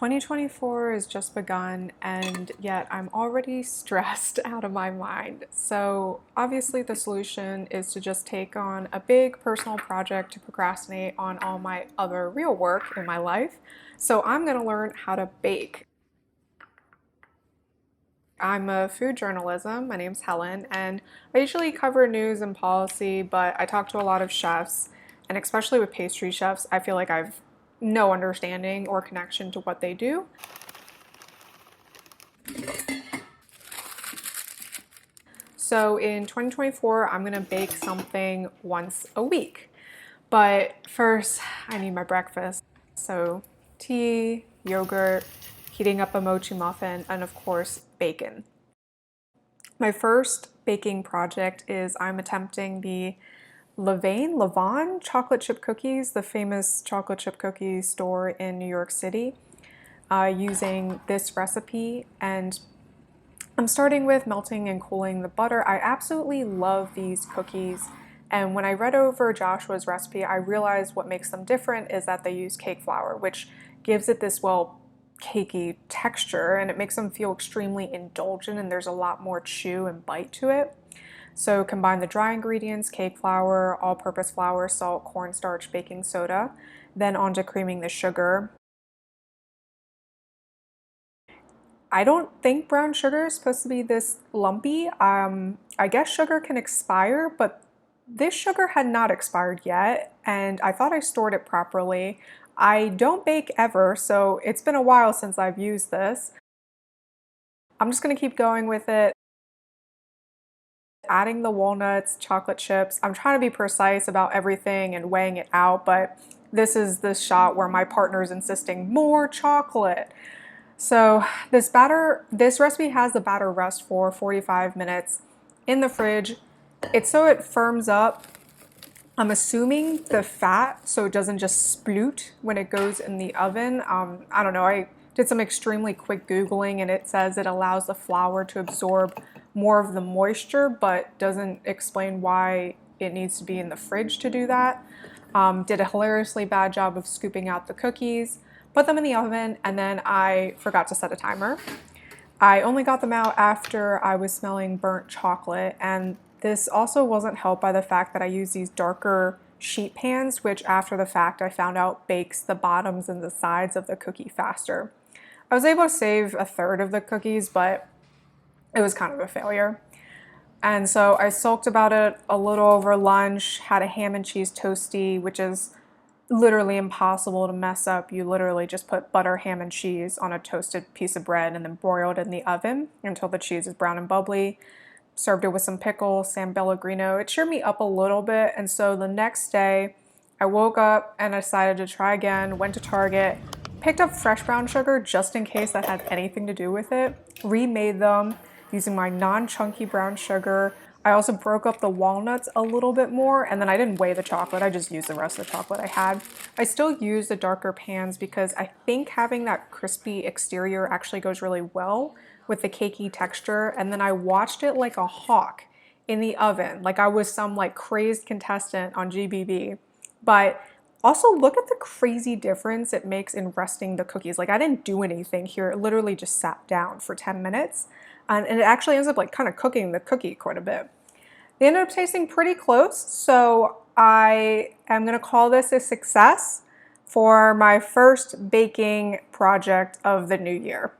2024 has just begun, and yet I'm already stressed out of my mind. So, obviously, the solution is to just take on a big personal project to procrastinate on all my other real work in my life. So, I'm going to learn how to bake. I'm a food journalism. My name's Helen, and I usually cover news and policy, but I talk to a lot of chefs, and especially with pastry chefs, I feel like I've no understanding or connection to what they do. So in 2024, I'm gonna bake something once a week. But first, I need my breakfast. So tea, yogurt, heating up a mochi muffin, and of course, bacon. My first baking project is I'm attempting the Levain chocolate chip cookies, the famous chocolate chip cookie store in New York City, using this recipe. And I'm starting with melting and cooling the butter. I absolutely love these cookies. And when I read over Joshua's recipe, I realized what makes them different is that they use cake flour, which gives it this, well, cakey texture, and it makes them feel extremely indulgent, and there's a lot more chew and bite to it. So combine the dry ingredients, cake flour, all-purpose flour, salt, cornstarch, baking soda, then onto creaming the sugar. I don't think brown sugar is supposed to be this lumpy. I guess sugar can expire, but this sugar had not expired yet, and I thought I stored it properly. I don't bake ever, so it's been a while since I've used this. I'm just gonna keep going with it. Adding the walnuts, chocolate chips. I'm trying to be precise about everything and weighing it out, but this is this shot where my partner is insisting more chocolate. So this recipe has the batter rest for 45 minutes in the fridge. It's so it firms up. I'm assuming the fat so it doesn't just sploot when it goes in the oven. I don't know, I did some extremely quick Googling and it says it allows the flour to absorb more of the moisture, but doesn't explain why it needs to be in the fridge to do that. Did a hilariously bad job of scooping out the cookies, put them in the oven, and then I forgot to set a timer. I only got them out after I was smelling burnt chocolate, and this also wasn't helped by the fact that I use these darker sheet pans, which after the fact I found out bakes the bottoms and the sides of the cookie faster. I was able to save a third of the cookies, but it was kind of a failure. And so I sulked about it a little over lunch, had a ham and cheese toasty, which is literally impossible to mess up. You literally just put butter, ham, and cheese on a toasted piece of bread and then broil it in the oven until the cheese is brown and bubbly. Served it with some pickle, San Pellegrino. It cheered me up a little bit, and so the next day I woke up and I decided to try again, went to Target, picked up fresh brown sugar just in case that had anything to do with it, remade them using my non-chunky brown sugar. I also broke up the walnuts a little bit more, and then I didn't weigh the chocolate, I just used the rest of the chocolate I had. I still use the darker pans because I think having that crispy exterior actually goes really well with the cakey texture, and then I watched it like a hawk in the oven, like I was some like crazed contestant on GBB. But also look at the crazy difference it makes in resting the cookies. Like I didn't do anything here, it literally just sat down for 10 minutes. And it actually ends up like kind of cooking the cookie quite a bit. They ended up tasting pretty close, so I am gonna call this a success for my first baking project of the new year.